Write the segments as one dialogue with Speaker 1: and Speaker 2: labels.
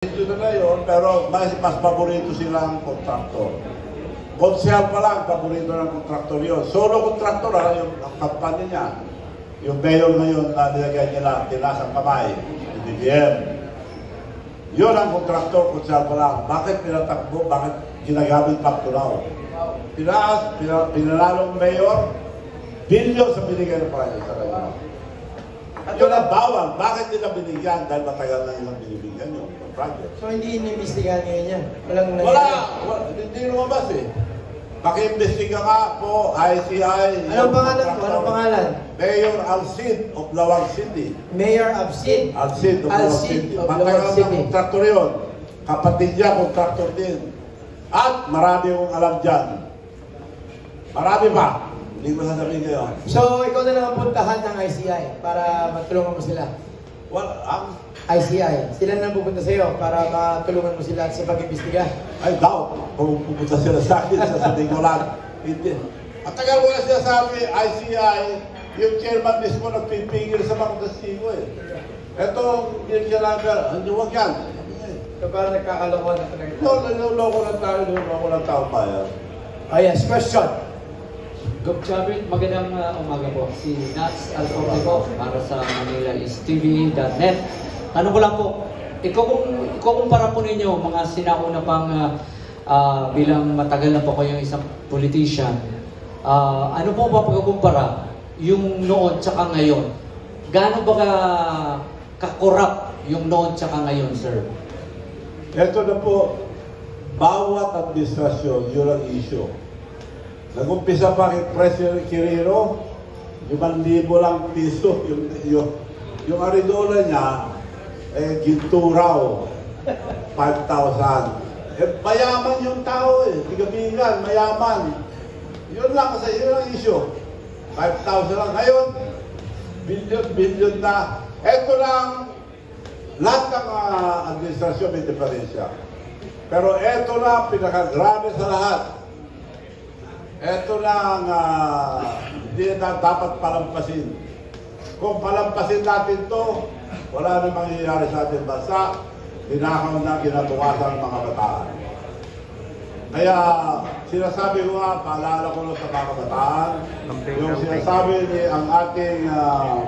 Speaker 1: Ito na ngayon, pero mas paborito silang kontraktor. Konsyal pa lang, paborito ng kontraktor yun. Solo kontraktor yung kampanya niya. Yung mayor ngayon na nilagay nila, tinasang kamay, yung DBM. Yun ang kontraktor, konsyal pa lang. Bakit pinatakbo? Bakit ginagamit pa tunaw? Pinalalong mayor, bilyon sa binigay ng project sa kanya. At yun ang bawal. Bakit nila binigyan? Dahil matagal na nilang binibigyan yung project.
Speaker 2: So hindi inimbestigahan ngayon yan?
Speaker 1: Wala. Hindi lumabas eh. Pakiimbestiga nga po, ICI.
Speaker 2: Anong pangalan po? Anong pangalan?
Speaker 1: Mayor Alcid of Lawag City.
Speaker 2: Mayor Alcid?
Speaker 1: Alcid of Lawag City. Matagal na kontraktor yun. Kapatid niya, kontraktor din. At marami kong alam dyan. Marami pa. Hindi ko sasabihin kayo.
Speaker 2: So, ikaw na lang ang puntahan ng ICI para matulungan mo sila?
Speaker 1: Well,
Speaker 2: ICI. Sila na pupunta sa iyo para matulungan mo sila sa pag-imbestiga?
Speaker 1: I doubt kung pupunta sila sa akin, sasabihin ko lang. Hindi. At tagal ko na siya sabi, ICI, yung chairman mismo nagpipigil sa mga testigo eh. Ito, yung kailangan, huwag yan.
Speaker 2: So, parang nagkakalokohan na talaga.
Speaker 1: No, niloloko ng tao bayan.
Speaker 2: Yes, question.
Speaker 3: Gov. Chavit, magandang umaga po. Si Nats Alfonso po para sa ManilaIsTV.net. Tanong ko lang po, ikukumpara po ninyo mga sinauna pang bilang matagal na po kayong isang politician. Ano po ba pagkukumpara yung noon tsaka ngayon? Gaano ba ka-corrupt yung noon tsaka ngayon, sir?
Speaker 1: Ito na po, bawat administrasyon, yun ang issue. Nag-umpisa pa kay President Quirino, 5,000 lang piso, yung aridola niya, ginto raw, 5,000. Mayaman yung tao eh, tigabigan, mayaman. Yun lang kasi, yun ang issue. 5,000 lang. Ngayon, billion na. Ito lang, lahat ng administrasyon may diferensya. Pero ito na, pinakagrabe sa lahat. Ito lang, hindi na dapat palampasin. Kung palampasin natin to, wala na mangyayari sa ating bansa, dinakaw na kinabukasan ng mga bataan. Kaya sinasabi ko nga, paalala ko lang sa mga bataan, yung sinasabi ni ang ating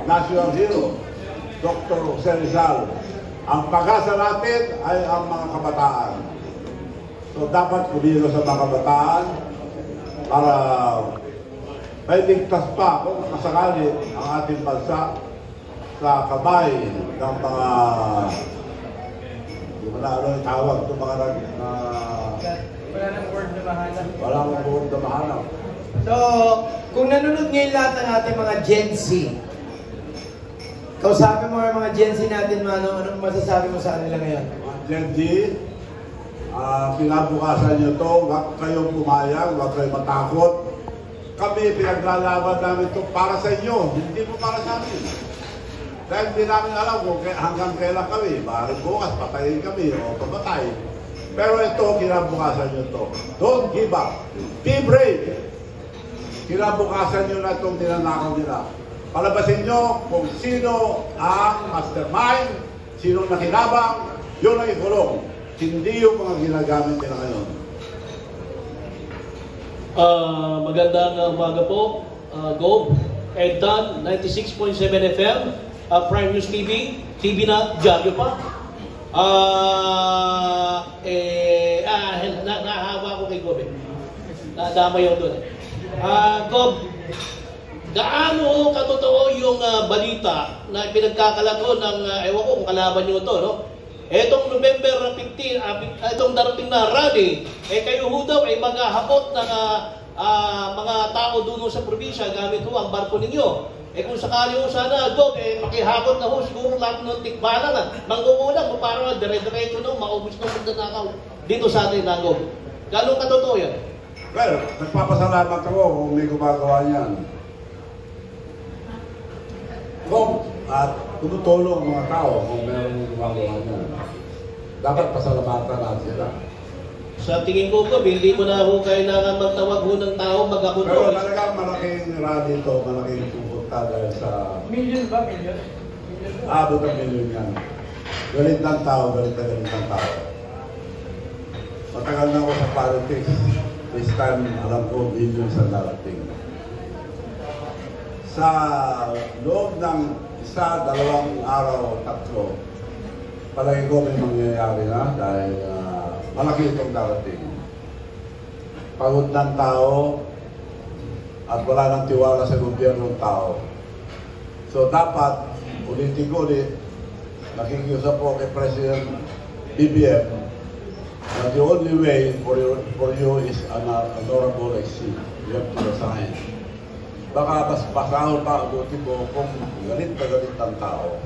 Speaker 1: national hero, Dr. Jose Rizal, ang pag-asa natin ay ang mga kabataan. So dapat kumilo sa mga kabataan, para may ligtas pa kung masakali ang ating bansa sa kamay ng mga hindi mo na ano yung tawag ito mga
Speaker 2: Wala nang word na mahanap.
Speaker 1: wala nang word na mahanap.
Speaker 2: So, kung nanonood ngayon lahat ng ating mga Gen Z, kausapin mo ang mga Gen Z natin, anong masasabi mo sa kanila ngayon?
Speaker 1: Gen Z, pinabukasan nyo to, huwag kayong pumayag, huwag kayong matakot. Kami, pinaglalaban namin ito para sa inyo, hindi po para sa amin. Dahil hindi namin alam kung hanggang kailan kami, bari bukas, patayin kami o pamatay. Pero ito, kinabukasan nyo to. Don't give up. Be brave. Kinabukasan nyo na itong tinanakaw nila. Palabasin nyo kung sino ang mastermind, sino nakinabang, yun ang ikulong. Hindi yung mga ginagamit nila ngayon.
Speaker 4: Magandang umaga po, Gov. Ed Dan, 96.7 FM, Prime News TV, TV na, dyaryo pa. Nahawa ko kay Gov. Nadama yun doon. Gov, gaano katotoo yung balita na pinagkakalato ng, ewan ko kung kalaban nyo ito, no? Etong November 15, itong darating na rally, kayo ho daw ay maghahakot ng mga tao doon sa probinsya gamit ho ang barko ninyo. Kung sakali ho sana, Gov, makihakot na ho siguro lahat ng tikbalan mangungulang para dire-diretso no, maubos ng magnanakaw dito sa atin na Gov. Gano'ng katotoo yan?
Speaker 1: Well, nagpapasalamat ako kung may gumagawa niyan. At tumutulong ang mga tao kung meron gumagawa niyan. Dapat pasalamatan natin sila.
Speaker 4: Sa tingin ko, Gov, hindi mo na ho kailangan magtawag ho ng tao mag-akot.
Speaker 1: Pero talagang malaking rally ito, malaking pupunta dahil sa...
Speaker 2: Million ba? Million?
Speaker 1: Abot ng milyon yan. Galit ng tao, galit ng tao. Matagal na ako sa politics. This time, alam ko, millions ang darating. Sa loob ng 1, 2 araw, 3, palagi ko may mangyayari na dahil malaki itong darating. Pagod ng tao at wala nang tiwala sa gobyerno ng tao. So dapat, ulitin ko ulit, nakikiusap po kay President BBM na the only way for you is an honorable exit. You have to resign. Baka mas pasahol pa abutin mo kung galit na galit ang tao.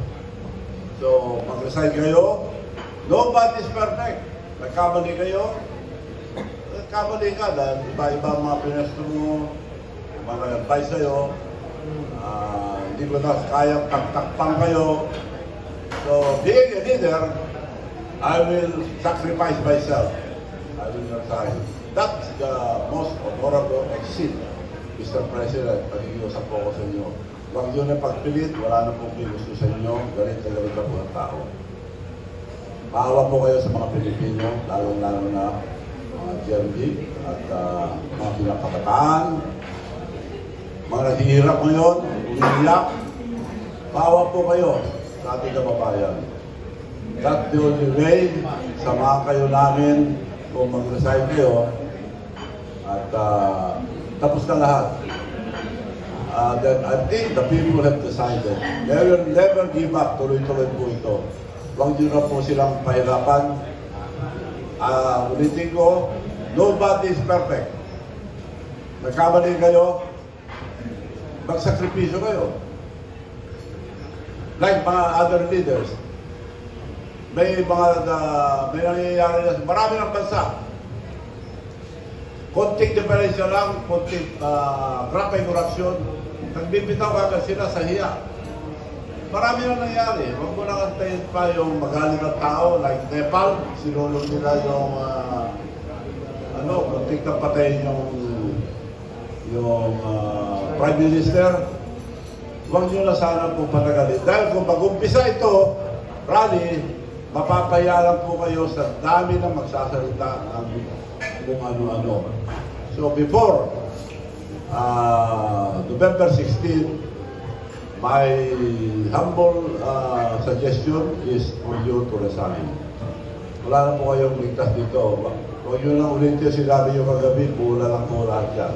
Speaker 1: So, mag-resign kayo. Nobody's perfect. Nagkamali kayo. Nagkamali ka dahil iba-iba ang mga pinesto mo, mga advice sa'yo. Hindi ko na kayang taktakpan kayo. So, being a leader, I will sacrifice myself. I will resign. That's the most honorable exit, Mr. President. Pag-iusap po ako sa inyo. Huwag nyo na pagpilit, wala na po gusto sa inyo. Galit na galit na po ang tao. Paawa po kayo sa mga Pilipino, lalo-lalo na mga GMD at mga pinakabataan. Mga naghihirap ngayon, umiiyak. Paawa po kayo sa ating kababayan. That's the only way. Samahan kayo namin kung mag-resign kayo. At tapos na lahat. Then I think the people have decided. They will never give up. Tuloy-tuloy po ito. Huwag nyo na po silang pahirapan. Ulitin ko, nobody is perfect. Nagkamali kayo, magsakripisyo kayo. Like mga other leaders. May nangyayari na marami ng bansa. Konting diferensya lang, konting grabe korupsyon, nagbibitaw agad sila sa hiya. Marami na nangyari. Huwag mo nang antayin pa yung magaling na tao, like Nepal, sinulong nila yung konting na patayin yung Prime Minister. Huwag nyo na sana po patagalin. Dahil kung mag-umpisa ito, rally, mapapaya lang po kayo sa dami na magsasalita ng kung ano-ano. So before November 16, my humble suggestion is for you to resign. Wala na po kayong ligtas dito. Huwag nyo lang ulitin sinabi yung kagabi, pula lang po lahat yan.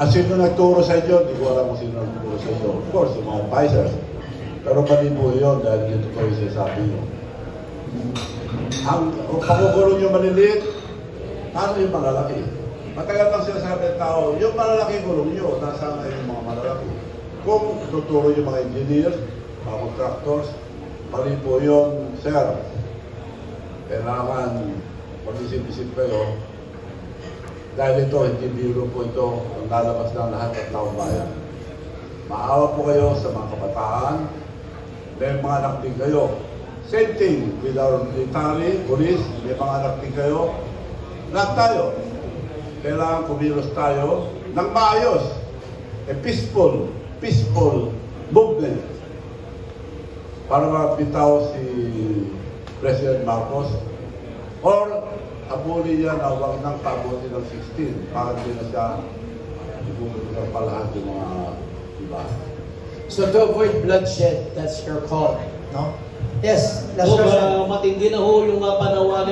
Speaker 1: At sino nagturo sa inyo, hindi ko alam kung sino nagturo sa inyo. Of course, yung mga advisors. Pero mali po yun dahil dito ko yung sinasabi nyo. Ang pakukulong yung maliliit, paano yung malalaki? Matagal lang sinasabi ng tao, yung malalaki kulong nyo, nasaan na yung mga malalaki? Kung tuturo yung mga engineers, mga contractors, mali po yun, sir. Kailangan mag-isip-isip kayo. Dahil ito, hindi biro po ito, ang lalabas ng lahat ng taong bayan. Maawa po kayo sa mga kabataan, may mga anak din kayo. Same thing with our military, police, may mga anak din kayo. Lahat tayo. Kailangan kumilos tayo ng maayos. A peaceful movement para mapitaw si President Marcos or abuli yan na huwag nang pabuti ng 16 para hindi na siya ibubulong pa lahat yung mga iba.
Speaker 2: So to avoid bloodshed, that's your call, no? Yes, last
Speaker 4: So,
Speaker 2: question.
Speaker 4: matindi na ho yung panawagan